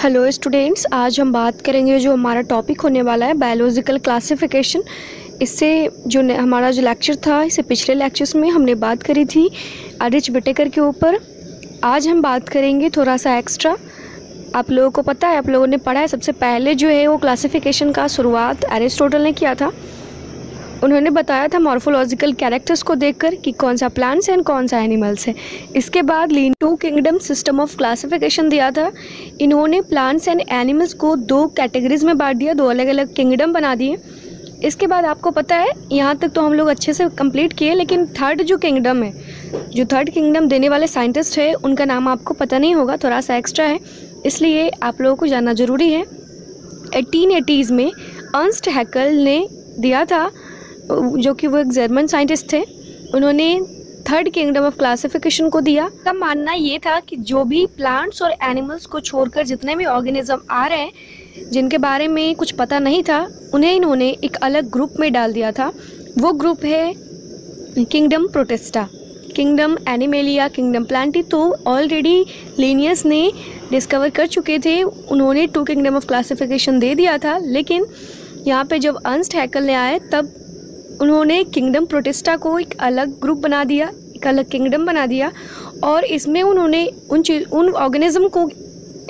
Hello students, आज हम बात करेंगे जो हमारा टॉपिक होने वाला है बायोलॉजिकल क्लासिफिकेशन। इससे हमारा जो लेक्चर था, इससे पिछले लेक्चर्स में हमने बात करी थी आर.एच. विटेकर के ऊपर। आज हम बात करेंगे थोड़ा सा एक्स्ट्रा। आप लोगों को पता है, आप लोगों ने पढ़ा है, सबसे पहले जो है वो क्लासिफिकेशन का शुरुआत एरिस्टोटल ने किया था। उन्होंने बताया था मॉर्फोलॉजिकल कैरेक्टर्स को देखकर कि कौन सा प्लांट्स है कौन सा एनिमल्स है। इसके बाद Linnaeus two kingdom system of classification दिया था। इन्होंने प्लांट्स एंड एनिमल्स को दो कैटेगरीज में बांट दिया, दो अलग अलग किंगडम बना दिए। इसके बाद आपको पता है, यहाँ तक तो हम लोग अच्छे से कंप्लीट किए, लेकिन थर्ड जो किंगडम है, जो थर्ड किंगडम देने वाले साइंटिस्ट है, उनका नाम आपको पता नहीं होगा, थोड़ा सा एक्स्ट्रा है, इसलिए आप लोगों को जानना ज़रूरी है। 1880s में अर्नस्ट हैकेल ने दिया था, जो कि वो एक जर्मन साइंटिस्ट थे। उन्होंने थर्ड किंगडम ऑफ क्लासिफिकेशन को दिया। उनका मानना ये था कि जो भी प्लांट्स और एनिमल्स को छोड़कर जितने भी ऑर्गेनिज्म आ रहे हैं जिनके बारे में कुछ पता नहीं था, उन्हें इन्होंने एक अलग ग्रुप में डाल दिया था। वो ग्रुप है kingdom protista, kingdom animalia, kingdom Plantae. तो ऑलरेडी लिनियस ने डिस्कवर कर चुके थे, उन्होंने टू किंगडम ऑफ क्लासिफिकेशन दे दिया था। लेकिन यहाँ पे जब अर्नस्ट हैकेल ने आए, तब उन्होंने किंगडम प्रोटिस्टा को एक अलग ग्रुप बना दिया, एक अलग किंगडम बना दिया, और इसमें उन्होंने उन ऑर्गेनिज्म को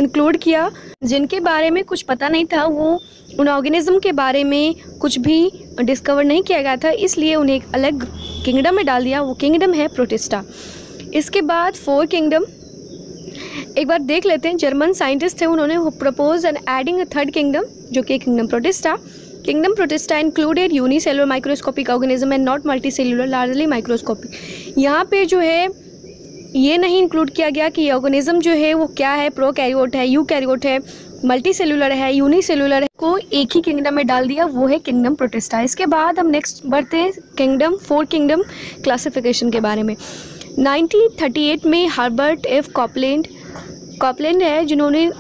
इंक्लूड किया जिनके बारे में कुछ पता नहीं था। वो उन ऑर्गेनिज्म के बारे में कुछ भी डिस्कवर नहीं किया गया था, इसलिए उन्हें एक अलग किंगडम में डाल दिया। वो किंगडम है प्रोटिस्टा। इसके बाद फोर किंगडम एक बार देख लेते हैं। जर्मन साइंटिस्ट थे, उन्होंने propose and adding a third kingdom, जो कि kingdom protista. Kingdom Protista included unicellular microscopic organism and not multicellular largely microscopic। यहाँ पे जो है ये नहीं इंक्लूड किया गया कि ऑर्गेनिज्म जो है वो क्या है, प्रोकैरियोट है, यूकैरियोट है, मल्टीसेलुलर है, यूनिसेलुलर है, को एक ही किंगडम में डाल दिया, वो है किंगडम प्रोटिस्टा। इसके बाद हम नेक्स्ट बढ़ते हैं किंगडम फोर किंगडम क्लासिफिकेशन के बारे में। 1938 में हर्बर्ट एफ कॉपलैंड है जिन्होंने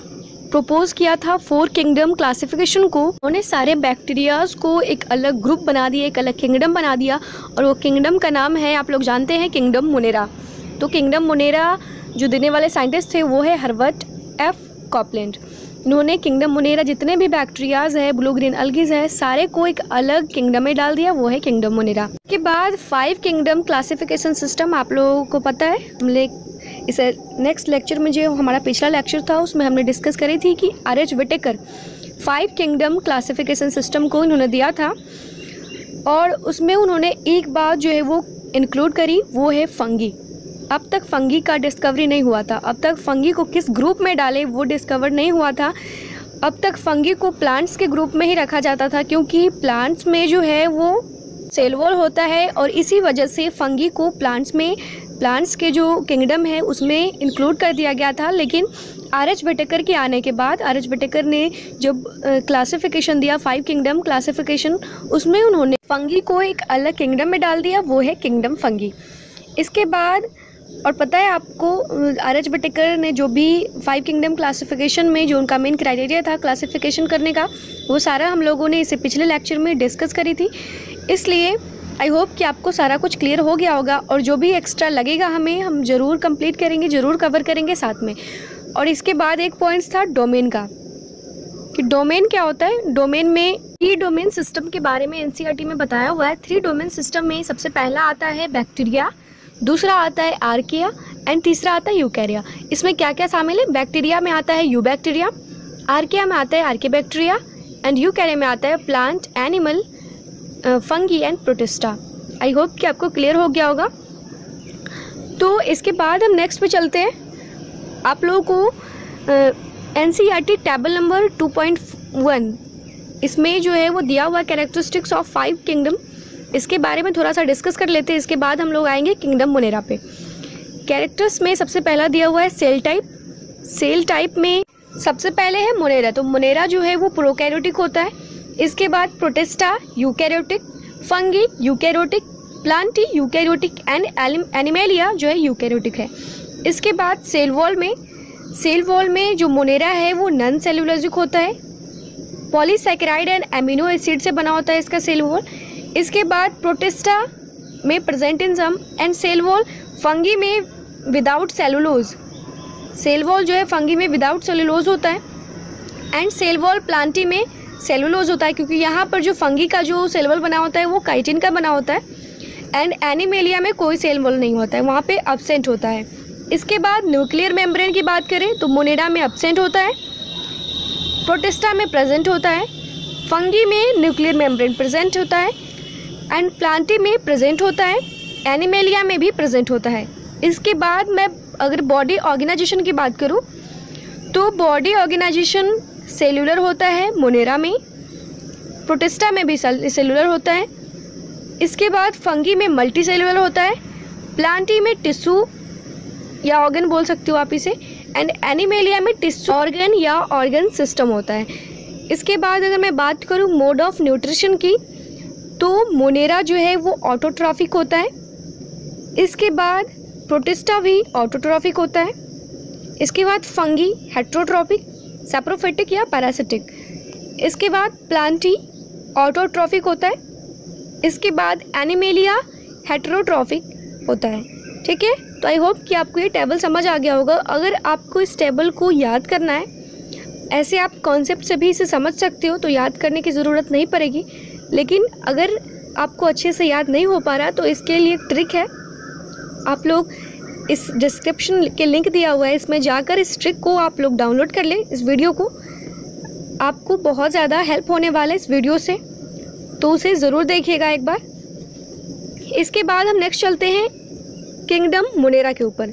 प्रपोज किया था फोर किंगडम क्लासिफिकेशन को। उन्होंने सारे बैक्टीरियाज को एक अलग ग्रुप बना दिया, एक अलग किंगडम बना दिया, और वो किंगडम का नाम है, आप लोग जानते हैं, किंगडम मोनेरा। तो किंगडम मोनेरा जो देने वाले साइंटिस्ट थे वो है हर्बर्ट एफ कॉपलैंड। इन्होंने किंगडम मोनेरा जितने भी बैक्टीरियाज है, ब्लू ग्रीन अलगीज है, सारे को एक अलग किंगडम में डाल दिया, वो है किंगडम मोनेरा। इसके बाद फाइव किंगडम क्लासिफिकेशन सिस्टम आप लोगों को पता है। हमने इसे नेक्स्ट लेक्चर में, जो हमारा पिछला लेक्चर था, उसमें हमने डिस्कस करी थी कि R. Whittaker five kingdom classification system को इन्होंने दिया था, और उसमें उन्होंने एक बात जो है वो इंक्लूड करी, वो है फंगी। अब तक फंगी का डिस्कवरी नहीं हुआ था, अब तक फंगी को किस ग्रुप में डाले वो डिस्कवर नहीं हुआ था। अब तक फंगी को प्लांट्स के ग्रुप में ही रखा जाता था, क्योंकि प्लांट्स में जो है वो सेल वॉल होता है, और इसी वजह से फंगी को प्लांट्स के जो किंगडम है उसमें इंक्लूड कर दिया गया था। लेकिन आर.एच. विटेकर के आने के बाद, आर.एच. विटेकर ने जब क्लासिफिकेशन दिया, फाइव किंगडम क्लासिफिकेशन, उसमें उन्होंने फंगी को एक अलग किंगडम में डाल दिया, वो है किंगडम फंगी। इसके बाद, और पता है आपको, आर.एच. विटेकर ने जो भी फाइव किंगडम क्लासिफिकेशन में जो उनका मेन क्राइटेरिया था क्लासिफिकेशन करने का, वो सारा हम लोगों ने इसे पिछले लेक्चर में डिस्कस करी थी। इसलिए आई होप कि आपको सारा कुछ क्लियर हो गया होगा, और जो भी एक्स्ट्रा लगेगा हमें, हम ज़रूर कंप्लीट करेंगे, ज़रूर कवर करेंगे साथ में। और इसके बाद एक पॉइंट्स था डोमेन का, कि डोमेन क्या होता है। डोमेन में 3 डोमेन सिस्टम के बारे में एनसीईआरटी में बताया हुआ है। 3 डोमेन सिस्टम में सबसे पहला आता है बैक्टीरिया, दूसरा आता है आर्किया, एंड तीसरा आता है यूकैरिया। इसमें क्या क्या शामिल है? बैक्टीरिया में आता है यूबैक्टीरिया, आर्किया में आता है आर्किबैक्टीरिया, एंड यूकैरिया में आता है plant, animal, fungi and protista. I hope कि आपको क्लियर हो गया होगा। तो इसके बाद हम नेक्स्ट पे चलते हैं। आप लोगों को एनसीईआरटी टेबल नंबर 2.1, इसमें जो है वो दिया हुआ कैरेक्टरिस्टिक्स ऑफ फाइव किंगडम, इसके बारे में थोड़ा सा डिस्कस कर लेते हैं। इसके बाद हम लोग आएंगे किंगडम मोनेरा पे। कैरेक्टर्स में सबसे पहला दिया हुआ है सेल टाइप। सेल टाइप में सबसे पहले है मोनेरा। तो मोनेरा जो है वो प्रोकैरियोटिक होता है। इसके बाद protista eukaryotic, fungi eukaryotic, Plantae eukaryotic, and animalia जो है यूकैरियोटिक है। इसके बाद सेल वॉल में जो मोनेरा है वो नॉन सेलुलोजिक होता है, पॉलीसैकेराइड एंड एमिनो एसिड से बना होता है इसका सेल वॉल। इसके बाद प्रोटिस्टा में present in some and cell wall fungi में विदाउट सेलुलोज। सेल वॉल जो है फंगी में विदाउट सेलुलोज होता है। एंड सेल वॉल प्लांटी में सेलुलोज होता है, क्योंकि यहाँ पर जो फंगी का जो सेल वॉल बना होता है वो काइटिन का बना होता है। एंड एनिमेलिया में कोई सेल वॉल नहीं होता है, वहाँ पे एब्सेंट होता है। इसके बाद न्यूक्लियर मेम्ब्रेन की बात करें तो मोनेरा में एब्सेंट होता है, प्रोटिस्टा में प्रेजेंट होता है, फंगी में न्यूक्लियर मेम्ब्रेन प्रेजेंट होता है एंड प्लांटी में प्रेजेंट होता है, एनिमेलिया में भी प्रेजेंट होता है। इसके बाद मैं अगर बॉडी ऑर्गेनाइजेशन की बात करूं तो बॉडी ऑर्गेनाइजेशन सेलुलर होता है मोनेरा में, प्रोटिस्टा में भी सेलुलर होता है। इसके बाद फंगी में मल्टी सेलुलर होता है, प्लांटी में टिश्यू या ऑर्गन बोल सकते हो आप इसे, एंड एनिमेलिया में टिश्यू ऑर्गन या ऑर्गन सिस्टम होता है। इसके बाद अगर मैं बात करूं मोड ऑफ न्यूट्रिशन की तो मोनेरा जो है वो ऑटोट्रॉफिक होता है। इसके बाद प्रोटिस्टा भी ऑटोट्रॉफिक होता है। इसके बाद फंगी हेट्रोट्रॉफिक, सैप्रोफिटिक या पैरासिटिक। इसके बाद प्लांटी ऑटोट्रॉफिक होता है। इसके बाद एनिमेलिया हेट्रोट्रॉफिक होता है। ठीक है, तो आई होप कि आपको ये टेबल समझ आ गया होगा। अगर आपको इस टेबल को याद करना है, ऐसे आप कॉन्सेप्ट से भी इसे समझ सकते हो, तो याद करने की ज़रूरत नहीं पड़ेगी। लेकिन अगर आपको अच्छे से याद नहीं हो पा रहा तो इसके लिए एक ट्रिक है, आप लोग इस डिस्क्रिप्शन के लिंक दिया हुआ है, इसमें जाकर इस ट्रिक को आप लोग डाउनलोड कर लें। इस वीडियो को आपको बहुत ज़्यादा हेल्प होने वाला है इस वीडियो से, तो उसे ज़रूर देखिएगा एक बार। इसके बाद हम नेक्स्ट चलते हैं किंगडम मोनेरा के ऊपर।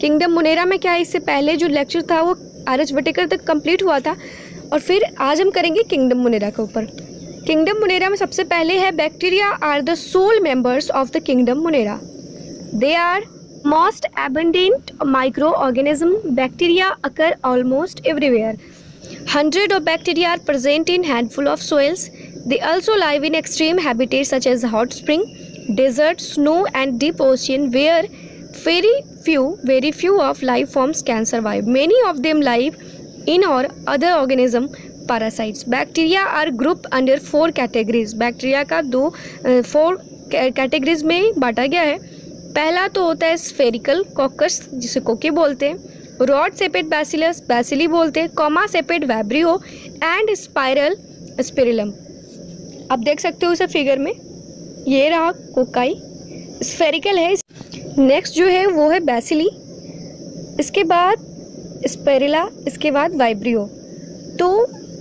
किंगडम मोनेरा में क्या है, इससे पहले जो लेक्चर था वो आर.एच. विटेकर तक कंप्लीट हुआ था और फिर आज हम करेंगे किंगडम मोनेरा के ऊपर। किंगडम मोनेरा में सबसे पहले है bacteria are the sole members of the kingdom Monera. They are most abundant microorganism. Bacteria occur almost everywhere. Hundreds of bacteria are present in handful of soils. They also live in extreme habitats such as hot spring, desert, snow and deep ocean where very few of life forms can survive. Many of them live in or other organism parasites. Bacteria are grouped under 4 categories. Bacteria का 4 categories में बांटा गया है। पहला तो होता है spherical caucus, जिसे कोकी बोलते हैं, रॉड सेपेट बैसिलस बैसिली बोलते हैं, कॉमा सेपेट वैब्रियो एंड स्पाइरल स्पिरिलम। आप देख सकते हो इसे फिगर में, ये रहा कोकाई, स्फेरिकल है। नेक्स्ट जो है वो है बैसिली, इसके बाद स्पिरिला, इसके बाद वाइब्रियो। तो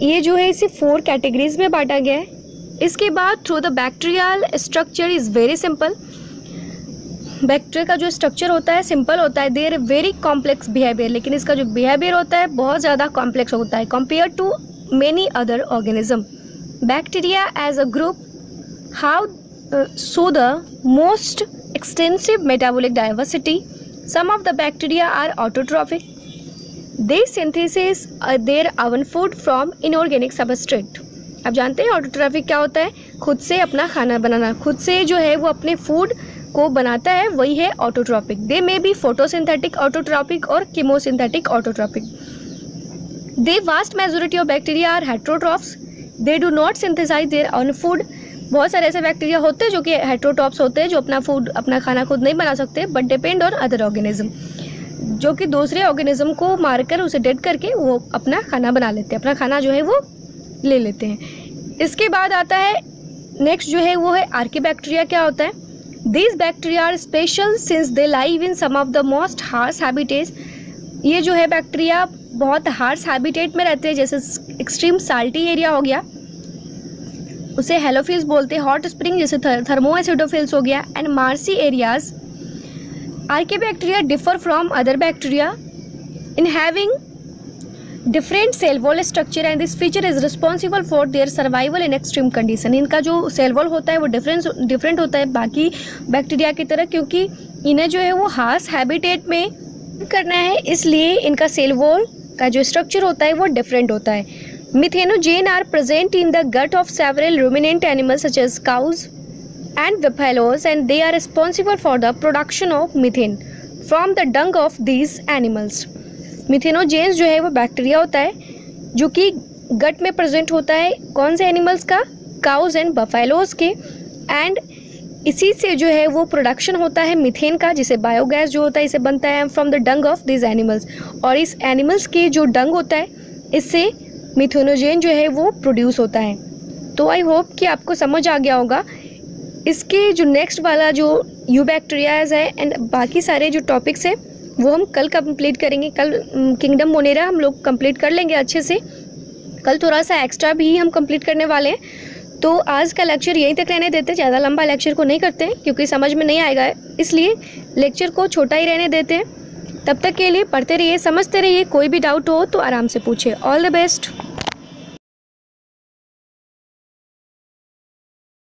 ये जो है इसे 4 कैटेगरीज में बांटा गया है। इसके बाद through the bacterial structure is very simple. Bacteria का जो स्ट्रक्चर होता है सिंपल होता है, देयर वेरी कॉम्प्लेक्स बिहेवियर, लेकिन इसका जो बिहेवियर होता है बहुत ज़्यादा कॉम्प्लेक्स होता है compare to many other organism. Bacteria as a group how so the most extensive metabolic diversity. Some of the bacteria are autotrophic, they synthesis their own food from inorganic substrate. आप जानते हैं autotrophic क्या होता है, खुद से अपना खाना बनाना, खुद से जो है वो अपने फूड को बनाता है, वही है autotrophic. They may be photosynthetic autotrophic और chemosynthetic autotrophic. The vast majority of bacteria are heterotrophs, they do not synthesise their own food. बहुत सारे ऐसे बैक्टीरिया होते हैं जो कि हेट्रोट्रॉप्स होते हैं, जो अपना फूड, अपना खाना खुद नहीं बना सकते, but depend on other organism, जो कि दूसरे ऑर्गेनिज्म को मारकर उसे डेड करके वो अपना खाना बना लेते हैं, अपना खाना जो है वो ले लेते हैं। इसके बाद आता है नेक्स्ट जो है वो है आर्कीबैक्टीरिया। क्या होता है, These bacteria are special since they live in some of the most harsh habitats. ये जो है बैक्टीरिया बहुत हार्श हैबिटेट में रहते हैं, जैसे एक्सट्रीम साल्टी एरिया हो गया उसे हेलोफिल्स बोलते हैं, हॉट स्प्रिंग जैसे थर्मोएसिडोफिल्स हो गया, and marshy areas. Archaebacteria differ from other bacteria in having different cell wall structure and this feature is responsible for their survival in extreme condition. इनका जो सेल वॉल होता है वो डिफरेंट होता है बाकी बैक्टीरिया की तरह, क्योंकि इन्हें जो है वो हार्श हैबिटेट में करना है, इसलिए इनका सेल वॉल का जो स्ट्रक्चर होता है वो डिफरेंट होता है। Methanogen are present in the gut of several ruminant animals such as cows and buffaloes and they are responsible for the production of methane from the dung of these animals. Methanogens जो है वो bacteria होता है जो कि गट में present होता है, कौन से एनिमल्स का, काउज एंड बफेलोज के, एंड इसी से जो है वो प्रोडक्शन होता है मीथेन का, जिसे बायोगैस जो होता है इसे बनता है from the Dang of this animals. और इस एनिमल्स के जो डंग होता है इससे मिथेनोजेन जो है वो प्रोड्यूस होता है। तो आई होप कि आपको समझ आ गया होगा। इसके जो नेक्स्ट वाला जो यूबैक्टीरियाज है एंड बाकी सारे जो टॉपिक्स हैं वो हम कल कंप्लीट करेंगे। कल किंगडम मोनेरा हम लोग कंप्लीट कर लेंगे अच्छे से। कल थोड़ा सा एक्स्ट्रा भी हम कंप्लीट करने वाले हैं। तो आज का लेक्चर यहीं तक रहने देते हैं, ज़्यादा लंबा लेक्चर को नहीं करते हैं क्योंकि समझ में नहीं आएगा, इसलिए लेक्चर को छोटा ही रहने देते हैं। तब तक के लिए पढ़ते रहिए, समझते रहिए। कोई भी डाउट हो तो आराम से पूछिए। All the best.